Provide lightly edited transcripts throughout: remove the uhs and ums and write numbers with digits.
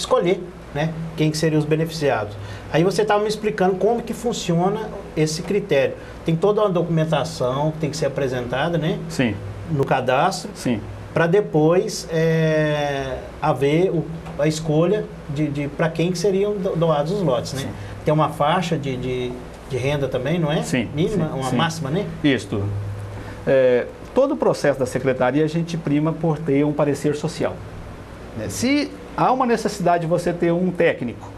escolher, né, quem que seriam os beneficiados. Aí você estava me explicando como que funciona esse critério. Tem toda uma documentação que tem que ser apresentada, né? Sim. No cadastro. Sim. Para depois haver a escolha para quem que seriam doados os lotes, né? Sim. Tem uma faixa de renda também, não é? Sim. Mínima, sim, uma sim. máxima, né? Isso. Todo o processo da secretaria a gente prima por ter um parecer social. Se há uma necessidade de você ter um técnico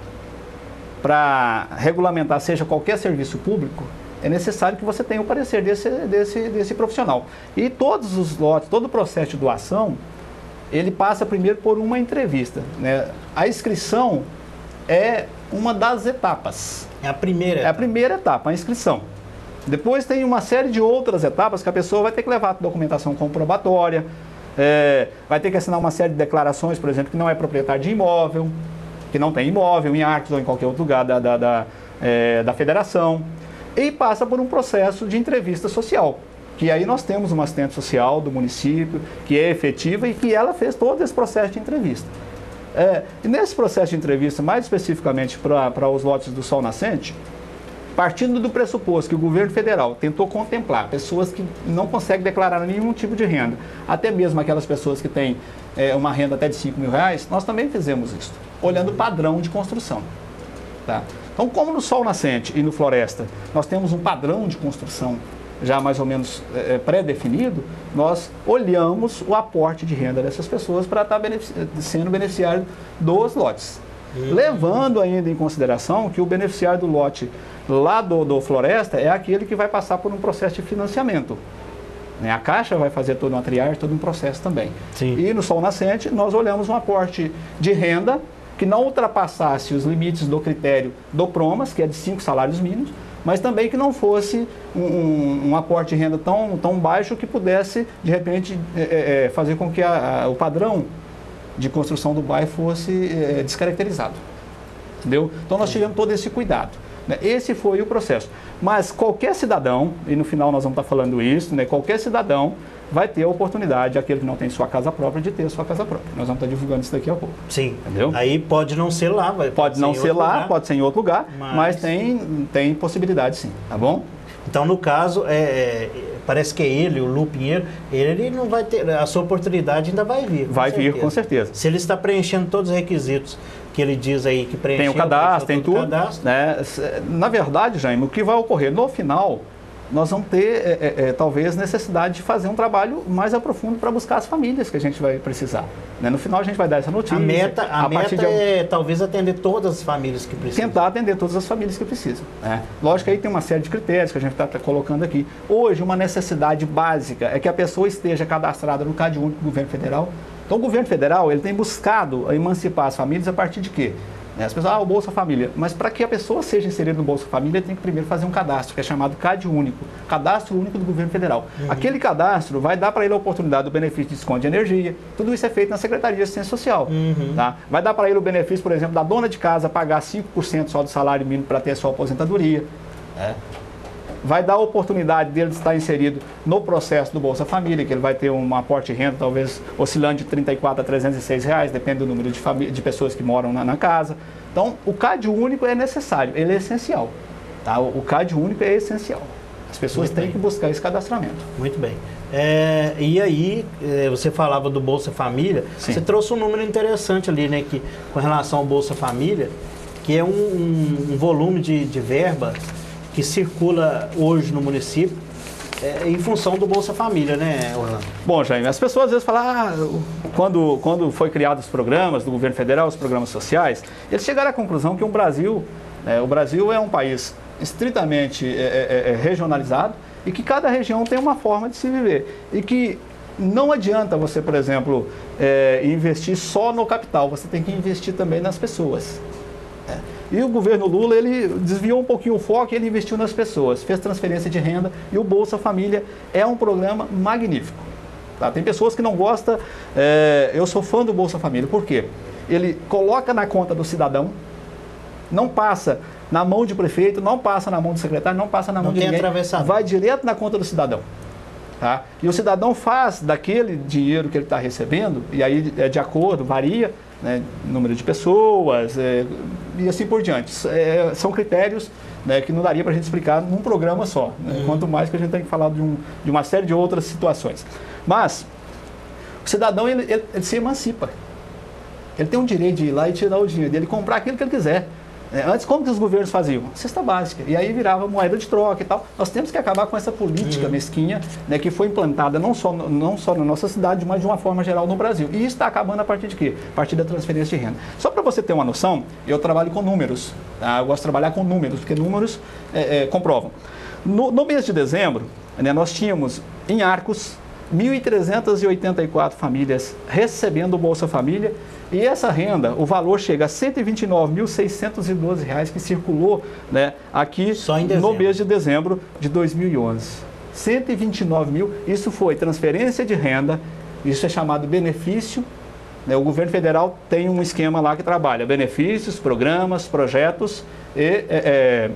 para regulamentar, seja qualquer serviço público, é necessário que você tenha o parecer desse profissional. E todos os lotes, todo o processo de doação, ele passa primeiro por uma entrevista, né? A inscrição é uma das etapas. É a primeira etapa. É a primeira etapa, a inscrição. Depois tem uma série de outras etapas que a pessoa vai ter que levar a documentação comprobatória, vai ter que assinar uma série de declarações, por exemplo, que não é proprietário de imóvel, que não tem imóvel em Arcos ou em qualquer outro lugar da federação, e passa por um processo de entrevista social, que aí nós temos uma assistente social do município, que é efetiva e que ela fez todo esse processo de entrevista. E nesse processo de entrevista, mais especificamente para os lotes do Sol Nascente, partindo do pressuposto que o governo federal tentou contemplar pessoas que não conseguem declarar nenhum tipo de renda, até mesmo aquelas pessoas que têm uma renda até de R$5.000, nós também fizemos isso, olhando o padrão de construção. Tá? Então, como no Sol Nascente e no Floresta, nós temos um padrão de construção já mais ou menos pré-definido, nós olhamos o aporte de renda dessas pessoas para estar sendo beneficiário dos lotes. Levando ainda em consideração que o beneficiário do lote lá do Floresta é aquele que vai passar por um processo de financiamento. A Caixa vai fazer toda uma triagem, todo um processo também. Sim. E no Sol Nascente nós olhamos um aporte de renda que não ultrapassasse os limites do critério do PROMAS, que é de 5 salários mínimos, mas também que não fosse um aporte de renda tão baixo que pudesse, de repente, fazer com que o padrão de construção do bairro fosse descaracterizado. Entendeu? Então nós tivemos todo esse cuidado. Né? Esse foi o processo. Mas qualquer cidadão, e no final nós vamos estar falando isso, né? Qualquer cidadão vai ter a oportunidade, aquele que não tem sua casa própria, de ter sua casa própria. Nós vamos estar divulgando isso daqui a pouco. Sim. Entendeu? Aí pode não ser lá, pode não ser lá, lugar, pode ser em outro lugar, mas tem possibilidade sim, tá bom? Então, no caso, parece que é ele, o Lu Pinheiro, ele não vai ter, a sua oportunidade ainda vai vir. Vai vir, com certeza. Se ele está preenchendo todos os requisitos que ele diz aí que preencheu. Tem o cadastro, tem tudo. Cadastro. Né? Na verdade, Jaime, o que vai ocorrer no final, nós vamos ter, talvez, necessidade de fazer um trabalho mais aprofundo para buscar as famílias que a gente vai precisar. Né? No final, a gente vai dar essa notícia. A meta é talvez atender todas as famílias que precisam. Tentar atender todas as famílias que precisam. Né? Lógico que aí tem uma série de critérios que a gente está colocando aqui. Hoje, uma necessidade básica é que a pessoa esteja cadastrada no Cade Único do Governo Federal. Então, o Governo Federal ele tem buscado emancipar as famílias a partir de quê? As pessoas, o Bolsa Família. Mas para que a pessoa seja inserida no Bolsa Família, tem que primeiro fazer um cadastro, que é chamado CAD Único, Cadastro Único do Governo Federal. Aquele cadastro vai dar para ele a oportunidade do benefício de desconto de energia. Tudo isso é feito na Secretaria de Assistência Social. Tá? Vai dar para ele o benefício, por exemplo, da dona de casa pagar 5% só do salário mínimo para ter a sua aposentadoria. Vai dar a oportunidade dele de estar inserido no processo do Bolsa Família, que ele vai ter um aporte de renda talvez oscilando de R$ 34 a R$ 306, depende do número de pessoas que moram na casa. Então, o CAD único é necessário, ele é essencial. Tá? O CAD único é essencial. As pessoas têm que buscar esse cadastramento. Muito bem. E aí, você falava do Bolsa Família, Sim. Você trouxe um número interessante ali, né, que, com relação ao Bolsa Família, que é um volume de verba que circula hoje no município em função do Bolsa Família, né, Orlando? Bom, Jaime, as pessoas às vezes falam, quando foi criados os programas do governo federal, os programas sociais, eles chegaram à conclusão que o Brasil é um país estritamente regionalizado e que cada região tem uma forma de se viver. E que não adianta você, por exemplo, investir só no capital, você tem que investir também nas pessoas. E o governo Lula, ele desviou um pouquinho o foco e ele investiu nas pessoas, fez transferência de renda e o Bolsa Família é um programa magnífico. Tá? Tem pessoas que não gostam, eu sou fã do Bolsa Família, por quê? Ele coloca na conta do cidadão, não passa na mão de prefeito, não passa na mão do secretário, não passa na mão de ninguém, vai direto na conta do cidadão. Tá? E o cidadão faz daquele dinheiro que ele está recebendo, e aí é de acordo, varia, né, número de pessoas e assim por diante. São critérios, né, que não daria para a gente explicar num programa só, né, quanto mais que a gente tem que falar de uma série de outras situações. Mas o cidadão ele se emancipa. Ele tem o direito de ir lá e tirar o dinheiro dele, comprar aquilo que ele quiser. Antes, como que os governos faziam? Cesta básica. E aí virava moeda de troca e tal. Nós temos que acabar com essa política mesquinha, né, que foi implantada não só na nossa cidade, mas de uma forma geral no Brasil. E isso está acabando a partir de quê? A partir da transferência de renda. Só para você ter uma noção, eu trabalho com números. Tá? Eu gosto de trabalhar com números, porque números comprovam. No mês de dezembro, né, nós tínhamos em Arcos 1.384 famílias recebendo o Bolsa Família. E essa renda, o valor chega a R$ 129.612 que circulou, né, aqui no mês de dezembro de 2011. 129 mil, isso foi transferência de renda, isso é chamado benefício. Né, o governo federal tem um esquema lá que trabalha benefícios, programas, projetos e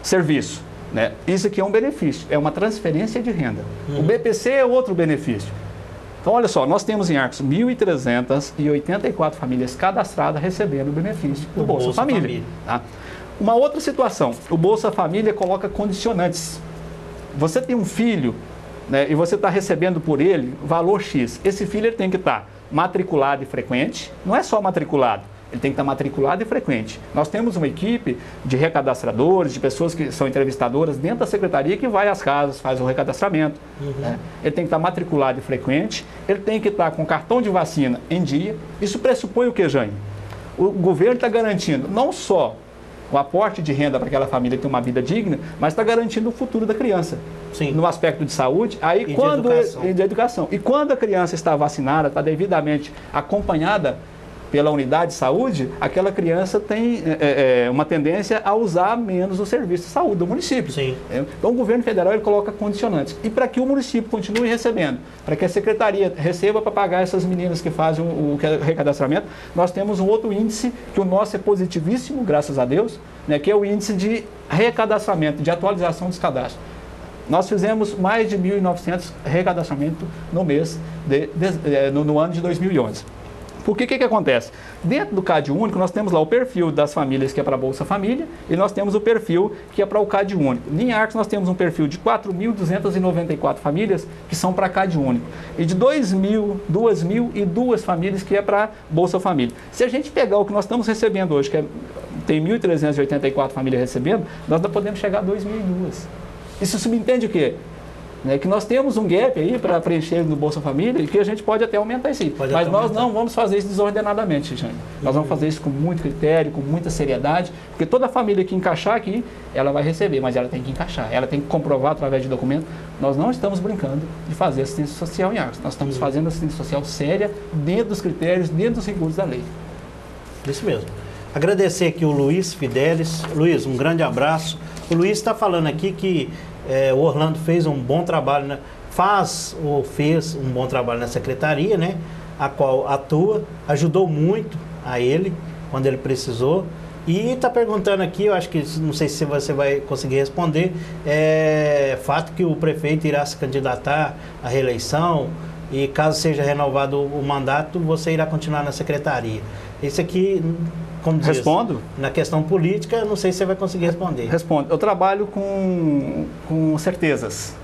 serviço. Né? Isso aqui é um benefício, é uma transferência de renda. O BPC é outro benefício. Então, olha só, nós temos em Arcos 1.384 famílias cadastradas recebendo o benefício do Bolsa Família. Tá? Uma outra situação, o Bolsa Família coloca condicionantes. Você tem um filho, né, e você está recebendo por ele valor X. Esse filho ele tem que estar matriculado e frequente, não é só matriculado. Ele tem que estar matriculado e frequente. Nós temos uma equipe de recadastradores, de pessoas que são entrevistadoras dentro da secretaria que vai às casas, faz o recadastramento. Né? Ele tem que estar matriculado e frequente, ele tem que estar com cartão de vacina em dia. Isso pressupõe o que, Jane? O governo está garantindo não só o aporte de renda para aquela família ter uma vida digna, mas está garantindo o futuro da criança. Sim. No aspecto de saúde e de educação. E quando a criança está vacinada, está devidamente acompanhada pela unidade de saúde, aquela criança tem uma tendência a usar menos o serviço de saúde do município. Sim. Então o governo federal ele coloca condicionantes. E para que o município continue recebendo, para que a secretaria receba para pagar essas meninas que fazem o recadastramento, nós temos um outro índice, que o nosso é positivíssimo, graças a Deus, né, que é o índice de recadastramento, de atualização dos cadastros. Nós fizemos mais de 1.900 recadastramentos no mês no ano de 2011. Porque o que acontece? Dentro do CAD Único, nós temos lá o perfil das famílias que é para a Bolsa Família e nós temos o perfil que é para o CAD Único. Em Arcos, nós temos um perfil de 4.294 famílias que são para CAD Único e de 2.002 famílias que é para Bolsa Família. Se a gente pegar o que nós estamos recebendo hoje, que tem 1.384 famílias recebendo, nós não podemos chegar a 2.002. Isso subentende o quê? Que nós temos um gap aí para preencher no Bolsa Família e que a gente pode até aumentar isso. Mas nós não vamos fazer isso desordenadamente, Jane. Nós vamos fazer isso com muito critério, com muita seriedade, porque toda família que encaixar aqui, ela vai receber, mas ela tem que encaixar, ela tem que comprovar através de documento. Nós não estamos brincando de fazer assistência social em Arcos, nós estamos fazendo assistência social séria, dentro dos critérios, dentro dos rigores da lei. Isso mesmo. Agradecer aqui o Luiz Fidelis. Luiz, um grande abraço. O Luiz está falando aqui que o Orlando fez um bom trabalho, né? Fez um bom trabalho na secretaria, né? A qual atua, ajudou muito a ele quando ele precisou. E está perguntando aqui, eu acho que não sei se você vai conseguir responder, fato que o prefeito irá se candidatar à reeleição e caso seja renovado o mandato, você irá continuar na secretaria. Isso aqui, como diz, respondo. Na questão política, não sei se você vai conseguir responder. Respondo. Eu trabalho com certezas.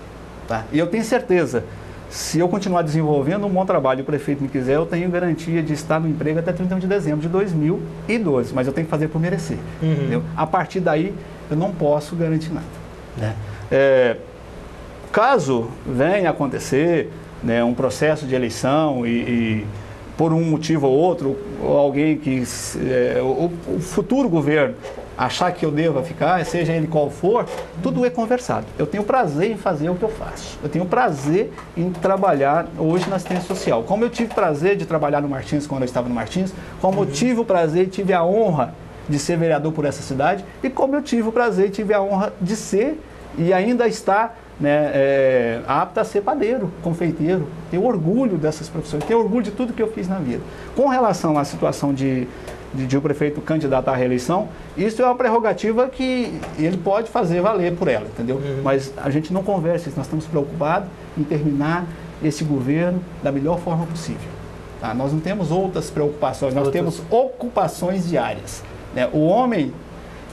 Tá? E eu tenho certeza, se eu continuar desenvolvendo um bom trabalho e o prefeito me quiser, eu tenho garantia de estar no emprego até 31 de dezembro de 2012. Mas eu tenho que fazer por merecer. Entendeu? A partir daí, eu não posso garantir nada. Caso venha acontecer, né, um processo de eleição e por um motivo ou outro, ou alguém que o futuro governo achar que eu deva ficar, seja ele qual for, tudo é conversado. Eu tenho prazer em fazer o que eu faço. Eu tenho prazer em trabalhar hoje na assistência social. Como eu tive prazer de trabalhar no Martins quando eu estava no Martins, como eu tive o prazer e tive a honra de ser vereador por essa cidade, e como eu tive o prazer e tive a honra de ser e ainda estar, né, apto a ser padeiro, confeiteiro. Tenho orgulho dessas profissões, tenho orgulho de tudo que eu fiz na vida. Com relação à situação de o prefeito candidato à reeleição, isso é uma prerrogativa que ele pode fazer valer por ela, entendeu? Mas a gente não conversa isso, nós estamos preocupados em terminar esse governo da melhor forma possível. Tá? Nós não temos outras preocupações, nós temos ocupações diárias. Né? O homem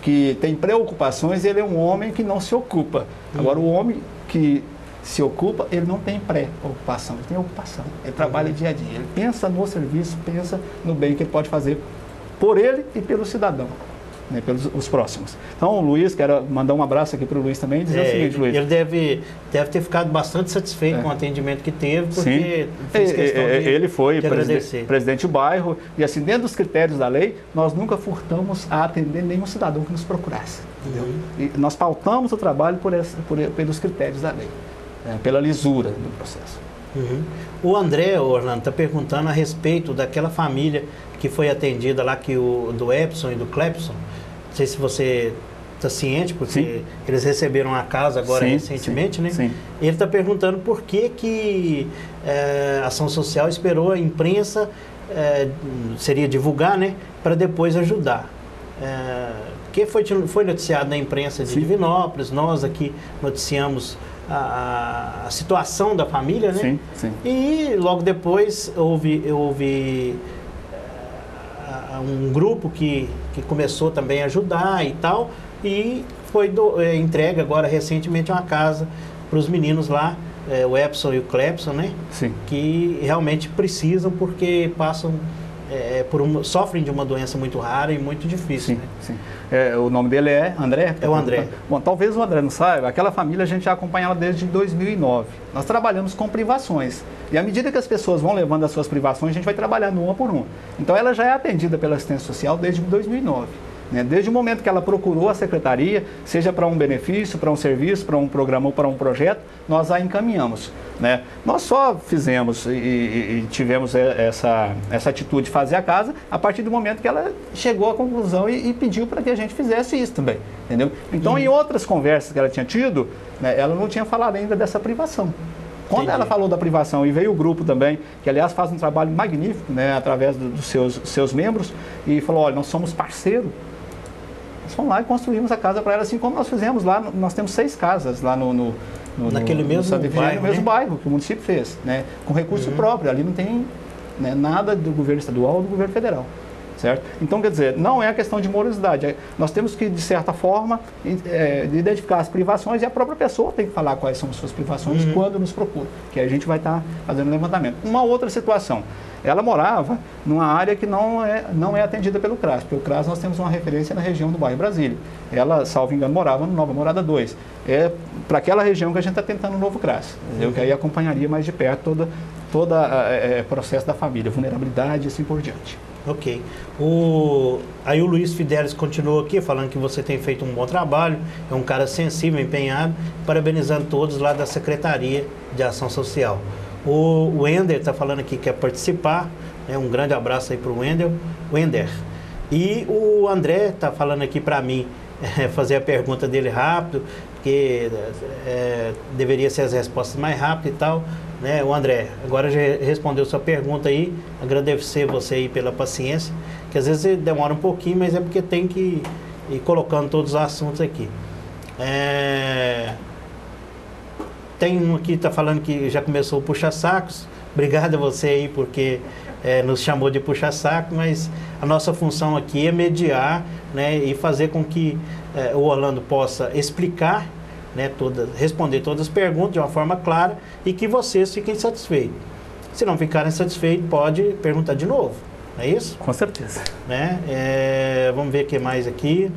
que tem preocupações, ele é um homem que não se ocupa. Agora, o homem que se ocupa, ele não tem pré-ocupação, ele tem ocupação. Ele trabalha dia a dia, ele pensa no serviço, pensa no bem que ele pode fazer por ele e pelo cidadão, né, pelos os próximos. Então, o Luiz, quero mandar um abraço aqui para o Luiz também e dizer o seguinte, Luiz. Ele deve ter ficado bastante satisfeito com o atendimento que teve, porque fez questão ele foi agradecer. presidente do bairro, e assim, dentro dos critérios da lei, nós nunca furtamos a atender nenhum cidadão que nos procurasse. Entendeu? E nós pautamos o trabalho pelos critérios da lei, pela lisura do processo. O André, Orlando, está perguntando a respeito daquela família que foi atendida lá, do Epson e do Clepson. Não sei se você está ciente, porque eles receberam a casa agora recentemente, né? Sim. Ele está perguntando por que a ação social esperou a imprensa, seria divulgar, né? Para depois ajudar. Porque foi noticiado na imprensa de Divinópolis, nós aqui noticiamos a situação da família, né? Sim. E logo depois houve um grupo que começou também a ajudar e tal, e foi entregue agora recentemente uma casa para os meninos lá, o Epson e o Clepson, né? Sim. Que realmente precisam, porque passam sofrem de uma doença muito rara e muito difícil. Sim. O nome dele é André? É o André. Bom, talvez o André não saiba, aquela família a gente já acompanha ela desde 2009. Nós trabalhamos com privações. E à medida que as pessoas vão levando as suas privações, a gente vai trabalhando uma por uma. Então ela já é atendida pela assistência social desde 2009. Né? Desde o momento que ela procurou a secretaria, seja para um benefício, para um serviço, para um programa ou para um projeto, nós a encaminhamos. Né? Nós só fizemos e tivemos essa atitude de fazer a casa a partir do momento que ela chegou à conclusão e pediu para que a gente fizesse isso também. Entendeu? Então, em outras conversas que ela tinha tido, né, ela não tinha falado ainda dessa privação. Quando ela falou da privação e veio o grupo também, que aliás faz um trabalho magnífico, né, através dos seus membros, e falou, olha, nós somos parceiros, nós fomos lá e construímos a casa para ela, assim como nós fizemos lá, nós temos 6 casas lá naquele mesmo bairro, mesmo bairro que o município fez, né, com recurso próprio, ali não tem, né, nada do governo estadual ou do governo federal. Certo? Então, quer dizer, não é a questão de morosidade. Nós temos que, de certa forma, identificar as privações, e a própria pessoa tem que falar quais são as suas privações quando nos procura, que a gente vai estar fazendo levantamento. Uma outra situação, ela morava numa área que não é atendida pelo CRAS, porque o CRAS nós temos uma referência na região do bairro Brasília. Ela, salvo engano, morava no Nova Morada 2. É para aquela região que a gente está tentando o novo CRAS, que aí acompanharia mais de perto todo o processo da família, vulnerabilidade e assim por diante. Ok. Aí o Luiz Fidelis continuou aqui, falando que você tem feito um bom trabalho, é um cara sensível, empenhado, parabenizando todos lá da Secretaria de Ação Social. O Wender está falando aqui que quer participar, né? Um grande abraço aí para o Wender. E o André está falando aqui para mim, fazer a pergunta dele rápido, porque deveria ser as respostas mais rápidas e tal. Né, o André, agora já respondeu sua pergunta aí, agradecer você aí pela paciência, que às vezes demora um pouquinho, mas é porque tem que ir colocando todos os assuntos aqui. Tem um aqui que está falando que já começou o puxa-sacos, obrigado a você aí porque nos chamou de puxa-saco, mas a nossa função aqui é mediar, né, e fazer com que o Orlando possa explicar, né, responder todas as perguntas de uma forma clara e que vocês fiquem satisfeitos. Se não ficarem satisfeitos, pode perguntar de novo, não é isso? Com certeza. Né? Vamos ver o que mais aqui.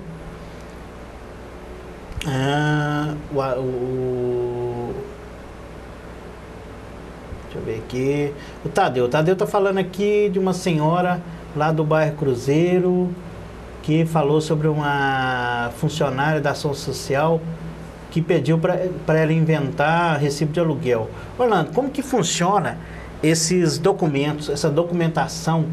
Deixa eu ver aqui. O Tadeu está falando aqui de uma senhora lá do bairro Cruzeiro que falou sobre uma funcionária da ação social que pediu para ela inventar recibo de aluguel. Orlando, como que funciona esses documentos, essa documentação,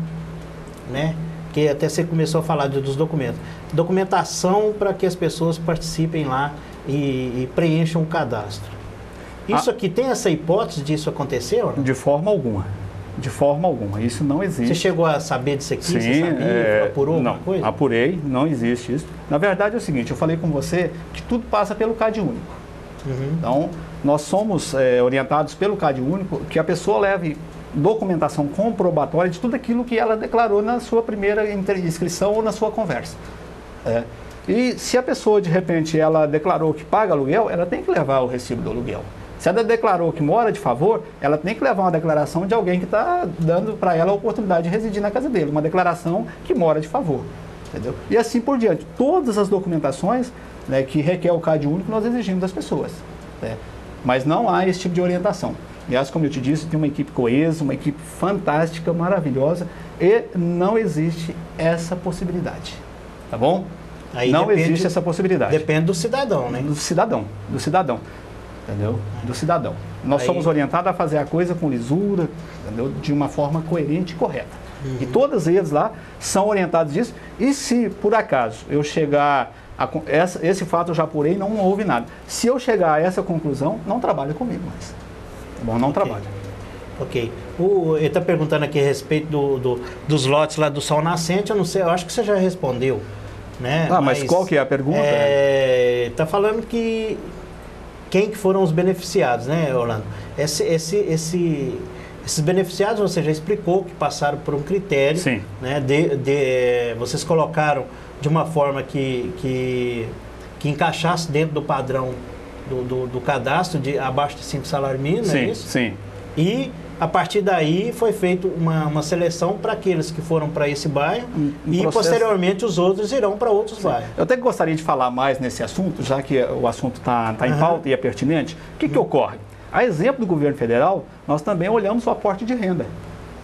né? Que até você começou a falar dos documentos. Documentação para que as pessoas participem lá e preencham o cadastro. Isso aqui tem essa hipótese disso acontecer, Orlando? De forma alguma. De forma alguma. Isso não existe. Você chegou a saber disso aqui? Sim, você sabia? Apurou alguma coisa? Apurei, não existe isso. Na verdade é o seguinte, eu falei com você que tudo passa pelo CAD único. Então, nós somos orientados pelo CAD único que a pessoa leve documentação comprobatória de tudo aquilo que ela declarou na sua primeira inscrição ou na sua conversa. E se a pessoa, de repente, ela declarou que paga aluguel, ela tem que levar o recibo do aluguel. Se ela declarou que mora de favor, ela tem que levar uma declaração de alguém que está dando para ela a oportunidade de residir na casa dele, uma declaração que mora de favor. Entendeu? E assim por diante. Todas as documentações, né, que requer o CAD único, nós exigimos das pessoas. Né? Mas não há esse tipo de orientação. Aliás, como eu te disse, tem uma equipe coesa, uma equipe fantástica, maravilhosa, e não existe essa possibilidade. Tá bom? Aí não existe essa possibilidade. Depende do cidadão, né? Do cidadão. Entendeu? Do cidadão. Nós somos orientados a fazer a coisa com lisura, entendeu? De uma forma coerente e correta. E todos eles lá são orientados disso. E se, por acaso, eu chegar... esse fato eu já apurei, não houve nada. Se eu chegar a essa conclusão, não trabalha comigo mais. Tá bom? Não trabalha. Ok. Ele está perguntando aqui a respeito dos lotes lá do Sol Nascente. Eu não sei, eu acho que você já respondeu. Né? Mas qual que é a pergunta? Está falando que quem que foram os beneficiados, né, Orlando? Esses beneficiados, você já explicou que passaram por um critério. Sim. Né, vocês colocaram de uma forma que encaixasse dentro do padrão do cadastro de abaixo de 5 salários mínimos, é isso? Sim. E a partir daí foi feita uma seleção para aqueles que foram para esse bairro e posteriormente os outros irão para outros bairros. Eu até gostaria de falar mais nesse assunto, já que o assunto está em pauta e é pertinente. O que ocorre? A exemplo do governo federal, nós também olhamos o aporte de renda.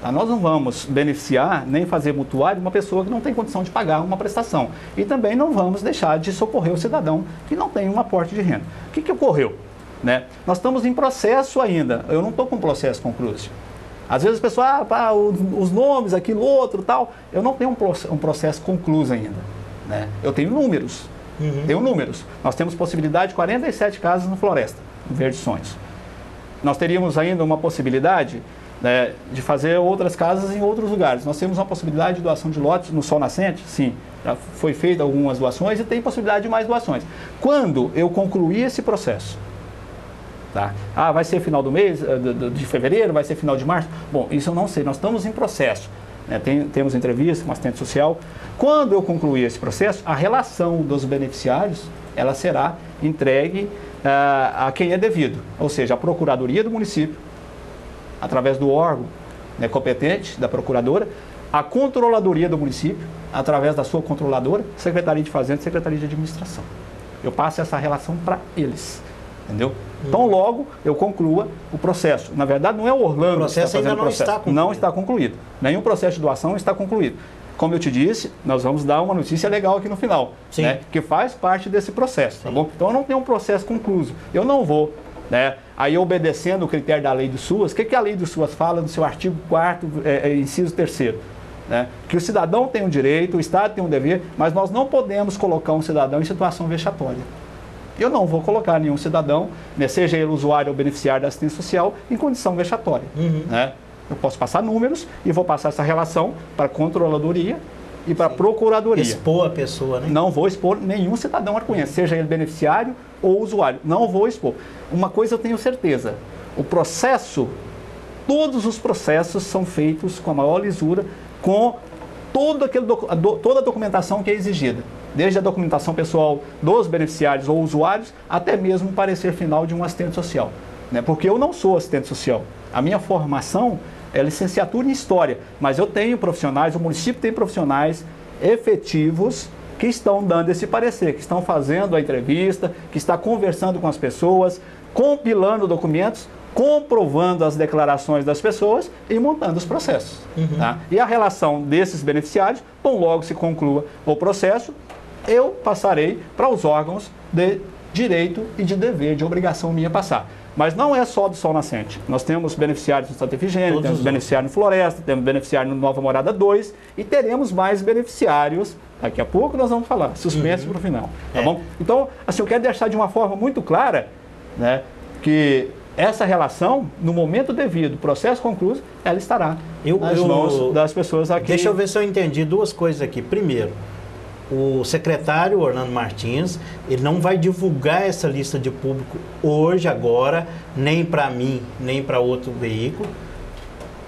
Tá? Nós não vamos beneficiar nem fazer mutuário uma pessoa que não tem condição de pagar uma prestação. E também não vamos deixar de socorrer o cidadão que não tem um aporte de renda. O que ocorreu? Né? Nós estamos em processo ainda, eu não estou com processo concluído. Às vezes as pessoas, os nomes, aquilo, outro, tal, eu não tenho um processo concluído ainda. Né? Eu tenho números, Nós temos possibilidade de 47 casas no Floresta, no Verde Sonhos. Nós teríamos ainda uma possibilidade, né, de fazer outras casas em outros lugares. Nós temos uma possibilidade de doação de lotes no Sol Nascente, sim, já foi feita algumas doações e tem possibilidade de mais doações. Quando eu concluir esse processo, tá? Vai ser final do mês, de fevereiro, vai ser final de março? Bom, isso eu não sei, nós estamos em processo. Né? Temos entrevista com assistente social. Quando eu concluir esse processo, a relação dos beneficiários, ela será entregue a quem é devido, ou seja, a Procuradoria do município, através do órgão, né, competente, da Procuradora, a Controladoria do município, através da sua controladora, Secretaria de Fazenda e Secretaria de Administração. Eu passo essa relação para eles. Entendeu? Então, logo eu conclua o processo. Na verdade, não é o Orlando que está fazendo o processo. Não está concluído. Nenhum processo de doação está concluído. Como eu te disse, nós vamos dar uma notícia legal aqui no final, né, que faz parte desse processo. Tá bom? Então, eu não tenho um processo concluído. Eu não vou, né, aí obedecendo o critério da Lei do SUAS. O que a Lei do SUAS fala no seu artigo 4º, inciso 3º? Né? Que o cidadão tem um direito, o Estado tem um dever, mas nós não podemos colocar um cidadão em situação vexatória. Eu não vou colocar nenhum cidadão, né, seja ele usuário ou beneficiário da assistência social, em condição vexatória. Né? Eu posso passar números e vou passar essa relação para a Controladoria e para a Procuradoria. Expor a pessoa, né? Não vou expor nenhum cidadão arcoense, seja ele beneficiário ou usuário. Não vou expor. Uma coisa eu tenho certeza, o processo, todos os processos são feitos com a maior lisura, com toda a documentação que é exigida. Desde a documentação pessoal dos beneficiários ou usuários, até mesmo o parecer final de um assistente social. Né? Porque eu não sou assistente social. A minha formação é licenciatura em História, mas eu tenho profissionais, o município tem profissionais efetivos que estão dando esse parecer, que estão fazendo a entrevista, que está conversando com as pessoas, compilando documentos, comprovando as declarações das pessoas e montando os processos. Tá? E a relação desses beneficiários, tão logo se conclua o processo, eu passarei para os órgãos de direito e de dever, de obrigação minha passar. Mas não é só do Sol Nascente. Nós temos beneficiários no Santa Efigênia, temos beneficiário no Floresta, temos beneficiário no Nova Morada 2 e teremos mais beneficiários. Daqui a pouco nós vamos falar, suspenso para o final. Tá bom? Então, assim, eu quero deixar de uma forma muito clara, né, que essa relação, no momento devido, processo concluído, ela estará nas mãos das pessoas aqui. Deixa eu ver se eu entendi duas coisas aqui. Primeiro, o secretário Orlando Martins, ele não vai divulgar essa lista de público hoje, agora, nem para mim, nem para outro veículo.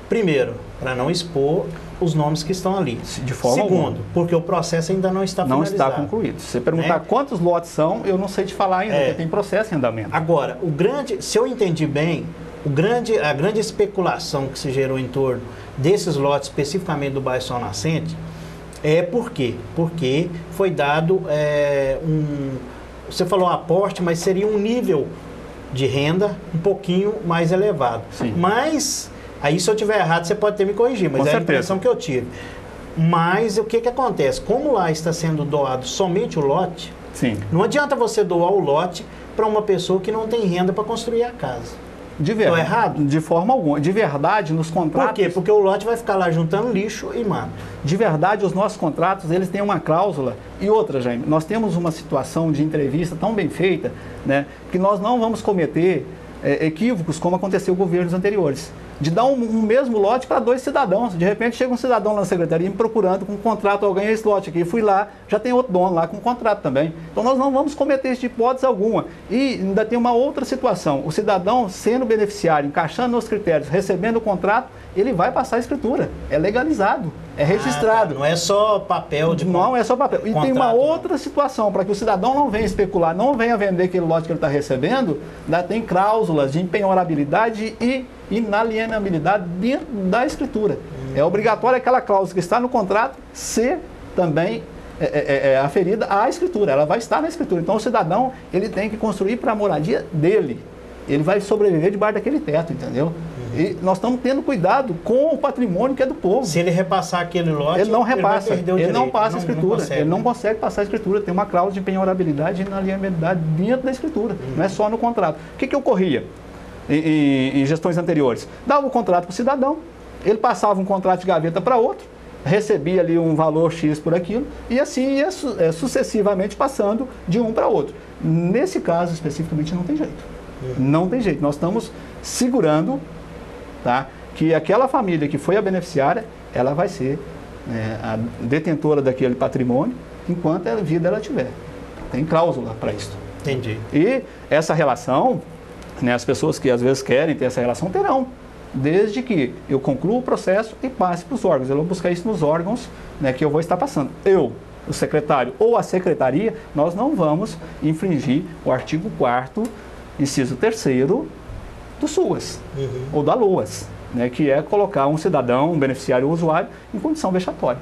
Primeiro, para não expor os nomes que estão ali. De forma Segundo, alguma. porque o processo ainda não está finalizado. Não está concluído. Se você perguntar quantos lotes são, eu não sei te falar ainda, porque tem processo em andamento. Agora, se eu entendi bem, a grande especulação que se gerou em torno desses lotes, especificamente do bairro Sol Nascente, é por quê? Porque foi dado você falou aporte, mas seria um nível de renda um pouquinho mais elevado. Sim. Mas, aí se eu estiver errado, você pode ter me corrigir, mas é a impressão que eu tive. Mas o que acontece? Como lá está sendo doado somente o lote, Sim. Não adianta você doar o lote para uma pessoa que não tem renda para construir a casa. Estou errado? De forma alguma. De verdade, nos contratos... Por quê? Porque o lote vai ficar lá juntando lixo e mato. De verdade, os nossos contratos, eles têm uma cláusula. E outra, Jaime, nós temos uma situação de entrevista tão bem feita, né, que nós não vamos cometer equívocos como aconteceu em governos anteriores. De dar um mesmo lote para 2 cidadãos. De repente chega um cidadão lá na secretaria me procurando com um contrato, eu ganhei esse lote aqui, fui lá, já tem outro dono lá com contrato também. Então nós não vamos cometer isso de hipótese alguma. E ainda tem uma outra situação, o cidadão sendo beneficiário, encaixando nos critérios, recebendo o contrato, ele vai passar a escritura, é legalizado, é registrado. Não é só papel de Não é só papel. E contrato, tem uma outra situação, para que o cidadão não venha especular, não venha vender aquele lote que ele está recebendo, ainda tem cláusulas de empenhorabilidade e inalienabilidade dentro da escritura. É obrigatório aquela cláusula que está no contrato ser também aferida à escritura, ela vai estar na escritura. Então o cidadão, ele tem que construir para a moradia dele. Ele vai sobreviver debaixo daquele teto, entendeu? E nós estamos tendo cuidado com o patrimônio que é do povo. Se ele repassar aquele lote, ele não repassa, ele não passa a escritura, consegue, ele não consegue passar a escritura. Tem uma cláusula de penhorabilidade e inalienabilidade dentro da escritura, não é só no contrato. O que ocorria em gestões anteriores? Dava o contrato para o cidadão, ele passava um contrato de gaveta para outro, recebia ali um valor X por aquilo, e assim ia sucessivamente passando de um para outro. Nesse caso, especificamente, não tem jeito. Não tem jeito. Nós estamos segurando, tá, que aquela família que foi a beneficiária, ela vai ser a detentora daquele patrimônio enquanto a vida ela tiver. Tem cláusula para isso. Entendi. E essa relação, né, as pessoas que às vezes querem ter essa relação terão, desde que eu conclua o processo e passe para os órgãos. Eu vou buscar isso nos órgãos, né, que eu vou estar passando. Eu, o secretário ou a secretaria, nós não vamos infringir o artigo 4º, inciso 3º do SUAS, ou da LOAS, né, que é colocar um cidadão, um beneficiário ou usuário em condição vexatória.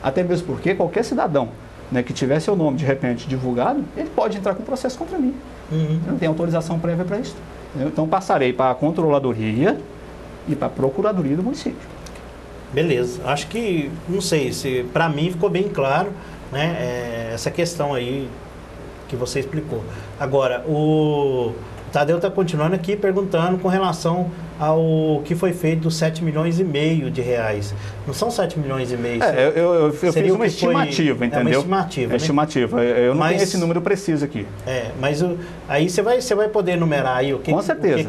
Até mesmo porque qualquer cidadão, né, que tiver seu nome de repente divulgado, ele pode entrar com processo contra mim. Não tem autorização prévia para isso. Então passarei para a controladoria e para a procuradoria do município. Beleza. Acho que, não sei, se para mim ficou bem claro, né, essa questão aí que você explicou. Agora, o Tadeu está continuando aqui perguntando com relação ao que foi feito dos 7,5 milhões de reais. Não são 7,5 milhões? Eu fiz uma estimativa, entendeu? É uma estimativa, né? Estimativa. Eu não tenho esse número preciso aqui. Mas aí você vai poder enumerar aí o que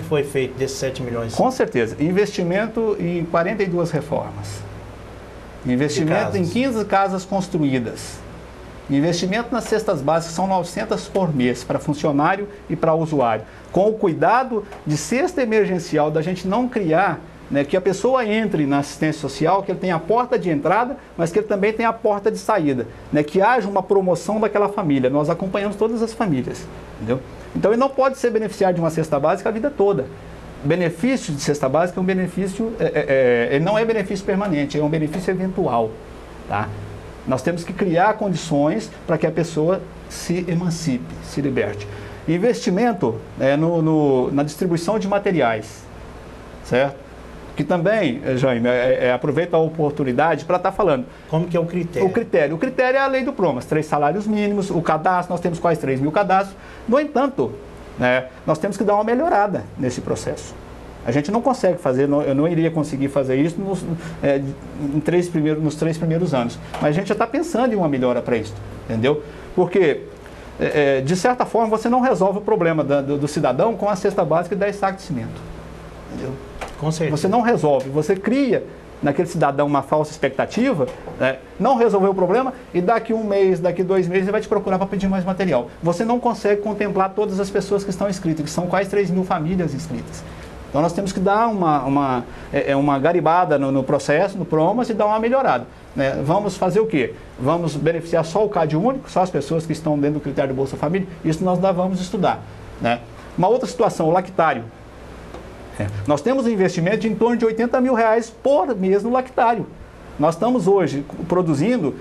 foi feito desses 7 milhões? Com certeza. Investimento em 42 reformas. Investimento em 15 casas construídas. Investimento nas cestas básicas são 900 por mês para funcionário e para usuário. Com o cuidado de cesta emergencial, da gente não criar, né, que a pessoa entre na assistência social, que ele tenha a porta de entrada, mas que ele também tenha a porta de saída, né, que haja uma promoção daquela família. Nós acompanhamos todas as famílias, entendeu? Então ele não pode ser beneficiário de uma cesta básica a vida toda. Benefício de cesta básica é um benefício, ele não é benefício permanente, é um benefício eventual, tá? Nós temos que criar condições para que a pessoa se emancipe, se liberte. Investimento na distribuição de materiais, certo? Que também, Jaime, aproveita a oportunidade para estar falando. Como que é o critério? O critério é a lei do PRONAS, 3 salários mínimos, o cadastro, nós temos quase 3 mil cadastros. No entanto, nós temos que dar uma melhorada nesse processo. A gente não consegue fazer, eu não iria conseguir fazer isso nos 3 primeiros anos. Mas a gente já está pensando em uma melhora para isso, entendeu? Porque, de certa forma, você não resolve o problema do cidadão com a cesta básica e 10 sacos de cimento. Entendeu? Com certeza. Você não resolve, você cria naquele cidadão uma falsa expectativa, não resolveu o problema e daqui 1 mês, daqui 2 meses ele vai te procurar para pedir mais material. Você não consegue contemplar todas as pessoas que estão inscritas, que são quase 3 mil famílias inscritas. Então nós temos que dar uma garibada no processo, no PROMAS, e dar uma melhorada. Né? Vamos fazer o quê? Vamos beneficiar só o CAD único, só as pessoas que estão dentro do critério do Bolsa Família? Isso nós vamos estudar. Né? Uma outra situação, o lactário. Nós temos um investimento de em torno de R$80 mil por mês no lactário. Nós estamos hoje produzindo,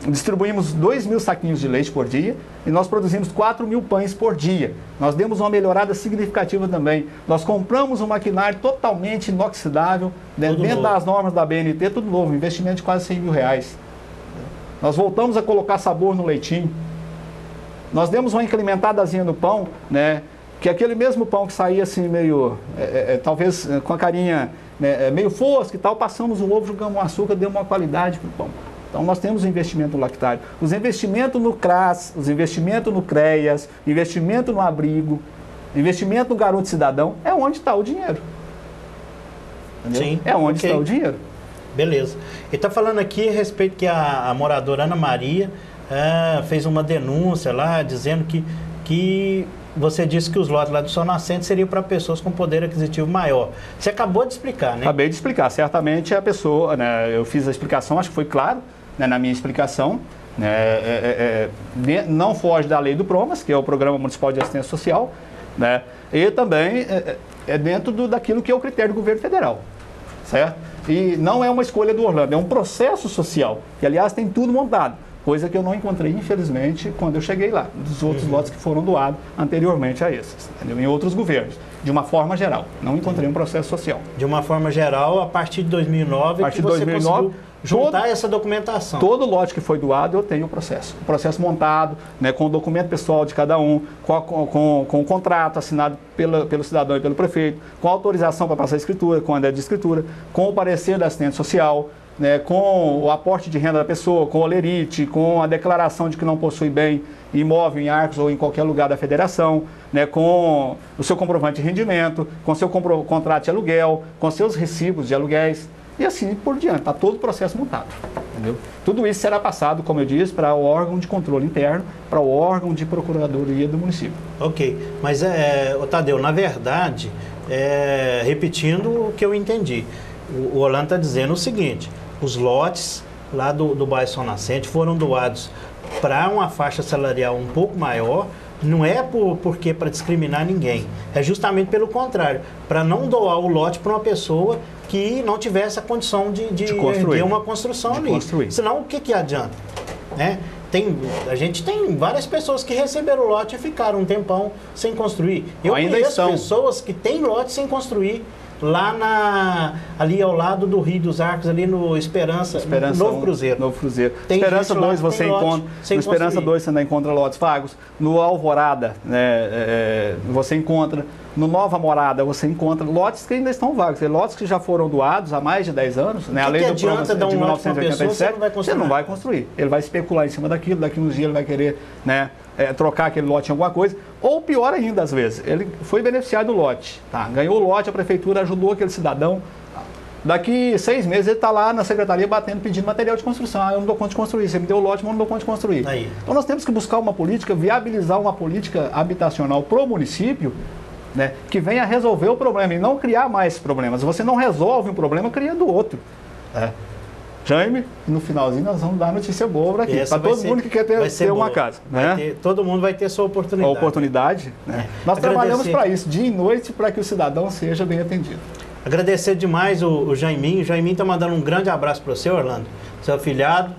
distribuímos 2.000 saquinhos de leite por dia e nós produzimos 4.000 pães por dia. Nós demos uma melhorada significativa também. Nós compramos um maquinário totalmente inoxidável, dentro das normas da BNT, tudo novo, investimento de quase R$100 mil. Nós voltamos a colocar sabor no leitinho. Nós demos uma incrementadazinha no pão, né? Que aquele mesmo pão que saía assim meio, talvez com a carinha meio fosca e tal, passamos o ovo, jogamos o açúcar, deu uma qualidade para o pão. Então nós temos investimento no lactário. Os investimentos no CRAS, os investimentos no CREAS, investimento no abrigo, investimento no Garoto Cidadão, é onde está o dinheiro. Entendeu? Sim, é onde está o dinheiro. Beleza. Ele está falando aqui a respeito que a moradora Ana Maria fez uma denúncia lá, dizendo que você disse que os lotes lá do Sol Nascente seriam para pessoas com poder aquisitivo maior. Você acabou de explicar, né? Acabei de explicar. Certamente a pessoa, né, eu fiz a explicação, acho que foi claro, né, na minha explicação. Não foge da lei do PROMAS, que é o Programa Municipal de Assistência Social, né, e também é dentro daquilo que é o critério do governo federal, certo? E não é uma escolha do Orlando, é um processo social, que aliás tem tudo montado. Coisa que eu não encontrei, infelizmente, quando eu cheguei lá, dos outros lotes que foram doados anteriormente a esses, entendeu? Em outros governos, de uma forma geral. Não encontrei um processo social. De uma forma geral, a partir de 2009, conseguiu juntar essa documentação. Todo lote que foi doado, eu tenho o processo montado, né, com o documento pessoal de cada um, com o contrato assinado pelo cidadão e pelo prefeito, com a autorização para passar a escritura, com a ideia de escritura, com o parecer da assistente social, né, com o aporte de renda da pessoa, com o olerite, com a declaração de que não possui bem imóvel em Arcos ou em qualquer lugar da federação, né, com o seu comprovante de rendimento, com o seu contrato de aluguel, com seus recibos de aluguéis e assim por diante. Está todo o processo montado. Entendeu? Tudo isso será passado, como eu disse, para o órgão de controle interno, para o órgão de procuradoria do município. Ok, mas Tadeu, na verdade, repetindo o que eu entendi, o Orlando está dizendo o seguinte: os lotes lá do bairro Sol Nascente foram doados para uma faixa salarial um pouco maior, não é porque para discriminar ninguém, é justamente pelo contrário, para não doar o lote para uma pessoa que não tivesse a condição de erguer uma construção ali. Senão, o que adianta? Né? A gente tem várias pessoas que receberam o lote e ficaram um tempão sem construir. Eu conheço pessoas que têm lote sem construir, lá ali ao lado do Rio dos Arcos, ali no Esperança Novo Cruzeiro. Novo Cruzeiro. Esperança 2 você encontra, no Esperança 2 você ainda encontra lotes vagos, no Alvorada, né, você encontra, no Nova Morada você encontra lotes que ainda estão vagos, lotes que já foram doados há mais de 10 anos, né, a lei do PROMAS de 1987, você não vai construir. Ele vai especular em cima daquilo, daqui uns dias ele vai querer, né, trocar aquele lote em alguma coisa, ou pior ainda, às vezes, ele foi beneficiado do lote, tá? Ganhou o lote, a prefeitura ajudou aquele cidadão, daqui 6 meses ele está lá na secretaria batendo, pedindo material de construção. Eu não dou conta de construir, você me deu o lote, mas eu não dou conta de construir. Aí. Então nós temos que buscar uma política, viabilizar uma política habitacional para o município, né, que venha resolver o problema e não criar mais problemas. Você não resolve um problema criando outro. Jaime, no finalzinho nós vamos dar notícia boa para aqui, para todo mundo que quer ter uma casa. Né? Todo mundo vai ter sua oportunidade. A oportunidade. Né? Nós trabalhamos para isso, dia e noite, para que o cidadão seja bem atendido. Agradecer demais o Jaiminho. O Jaiminho está mandando um grande abraço para você, Orlando, seu afilhado.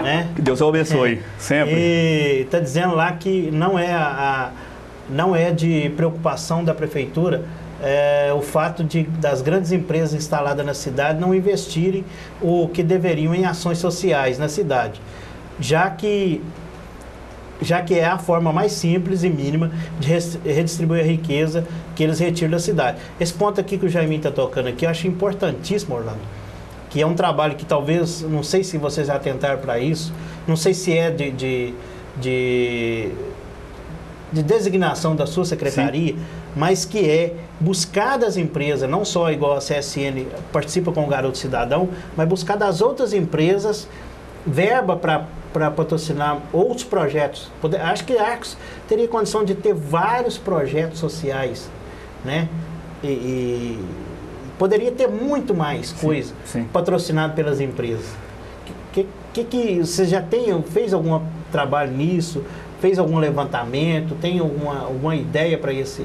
Né? Que Deus o abençoe, sempre. E está dizendo lá que não é de preocupação da prefeitura o fato das grandes empresas instaladas na cidade não investirem o que deveriam em ações sociais na cidade, já que é a forma mais simples e mínima de redistribuir a riqueza que eles retiram da cidade. Esse ponto aqui que o Jaiminho está tocando aqui, eu acho importantíssimo, Orlando, que é um trabalho que talvez, não sei se vocês já tentaram para isso, não sei se é de designação da sua secretaria, sim, mas que é buscar das empresas, não só igual a CSN participa com o Garoto Cidadão, mas buscar das outras empresas verba para patrocinar outros projetos. Acho que a Arcos teria condição de ter vários projetos sociais, né? e poderia ter muito mais coisa patrocinado pelas empresas. Que você já fez algum trabalho nisso? Fez algum levantamento? Tem alguma ideia para esse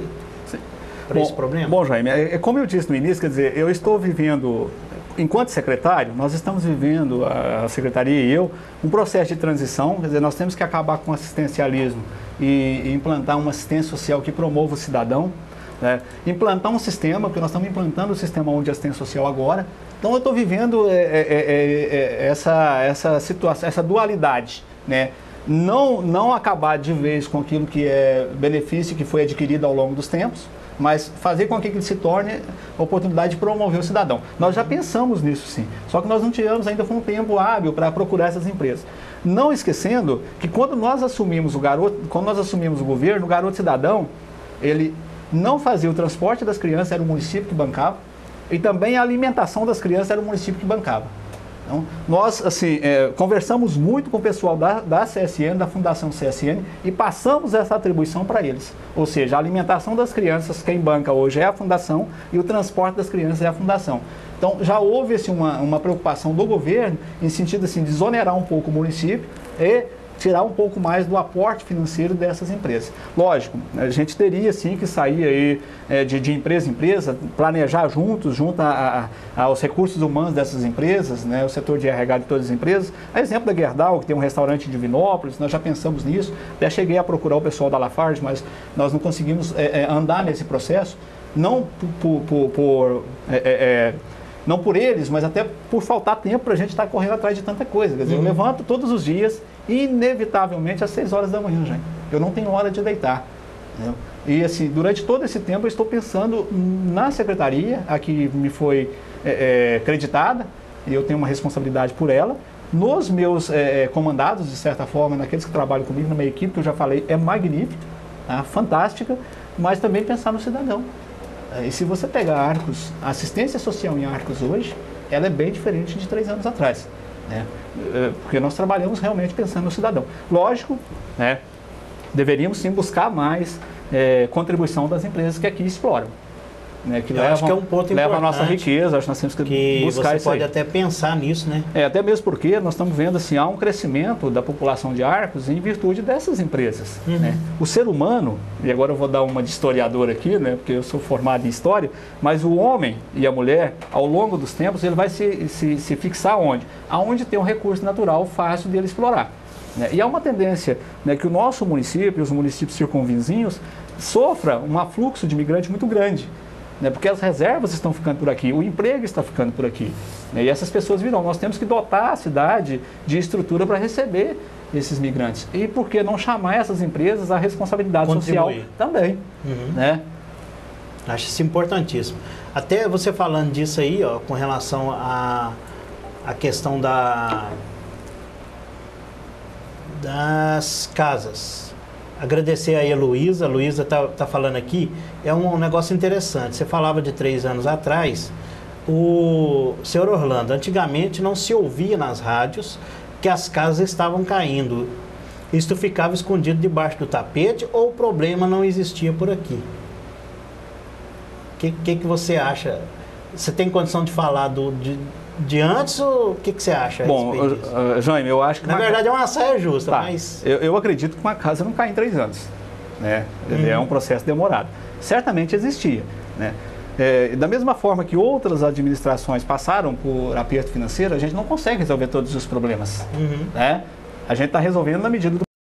problema? Bom, Jaime, como eu disse no início, quer dizer, eu estou vivendo, enquanto secretário, nós estamos vivendo, a secretaria e eu, um processo de transição. Quer dizer, nós temos que acabar com o assistencialismo e implantar uma assistência social que promova o cidadão. Né? Implantar um sistema, porque nós estamos implantando o sistema de assistência social agora. Então eu estou vivendo essa situação, essa dualidade, né? Não acabar de vez com aquilo que é benefício que foi adquirido ao longo dos tempos, mas fazer com que ele se torne a oportunidade de promover o cidadão. Nós já pensamos nisso sim, só que nós não tivemos ainda um tempo hábil para procurar essas empresas. Não esquecendo que quando nós assumimos o governo, o Garoto Cidadão, ele não fazia o transporte das crianças, era o município que bancava, e também a alimentação das crianças era o município que bancava. Então, nós, assim, conversamos muito com o pessoal da CSN, da Fundação CSN, e passamos essa atribuição para eles. Ou seja, a alimentação das crianças, quem banca hoje é a Fundação, e o transporte das crianças é a Fundação. Então, já houve assim, uma preocupação do governo, em sentido assim, de desonerar um pouco o município e tirar um pouco mais do aporte financeiro dessas empresas. Lógico, a gente teria sim que sair aí de empresa em empresa, planejar junto aos recursos humanos dessas empresas, né, o setor de RH de todas as empresas. A exemplo da Gerdau, que tem um restaurante em Divinópolis, nós já pensamos nisso, até cheguei a procurar o pessoal da Lafarge, mas nós não conseguimos andar nesse processo, não não por eles, mas até por faltar tempo para a gente estar correndo atrás de tanta coisa. Quer dizer, eu levanto todos os dias, inevitavelmente às 6 horas da manhã, gente. Eu não tenho hora de deitar. Entendeu? E assim, durante todo esse tempo eu estou pensando na secretaria, a que me foi creditada, e eu tenho uma responsabilidade por ela, nos meus comandados, de certa forma, naqueles que trabalham comigo, na minha equipe, que eu já falei, é magnífica, tá? Fantástica, mas também pensar no cidadão. E se você pegar Arcos, a assistência social em Arcos hoje, ela é bem diferente de 3 anos atrás, né? Porque nós trabalhamos realmente pensando no cidadão. Lógico, né, deveríamos sim buscar mais contribuição das empresas que aqui exploram, né, que acho que é um ponto leva a nossa riqueza. Acho que nós temos que buscar isso aí. Você pode até pensar nisso, né? Até mesmo porque nós estamos vendo assim, há um crescimento da população de Arcos em virtude dessas empresas. Né? O ser humano, e agora eu vou dar uma de historiador aqui, né, porque eu sou formado em história, mas o homem e a mulher, ao longo dos tempos, ele vai se fixar onde? Aonde tem um recurso natural fácil de ele explorar. Né? E há uma tendência, né, que o nosso município e os municípios circunvizinhos sofra um afluxo de imigrante muito grande. Porque as reservas estão ficando por aqui, o emprego está ficando por aqui. E essas pessoas virão. Nós temos que dotar a cidade de estrutura para receber esses migrantes. E por que não chamar essas empresas à responsabilidade social também? Né? Acho isso importantíssimo. Até você falando disso aí, ó, com relação à questão das casas. Agradecer aí a Luísa está falando aqui, é um negócio interessante. Você falava de 3 anos atrás, o senhor Orlando, antigamente não se ouvia nas rádios que as casas estavam caindo. Isto ficava escondido debaixo do tapete ou o problema não existia por aqui? O que você acha? Você tem condição de falar de antes ou o que você acha? Bom, Jaime, eu acho que... Na verdade é uma saia justa, mas... Eu acredito que uma casa não cai em 3 anos. Né? É um processo demorado. Certamente existia. Né? Da mesma forma que outras administrações passaram por aperto financeiro, a gente não consegue resolver todos os problemas. Né? A gente está resolvendo na medida do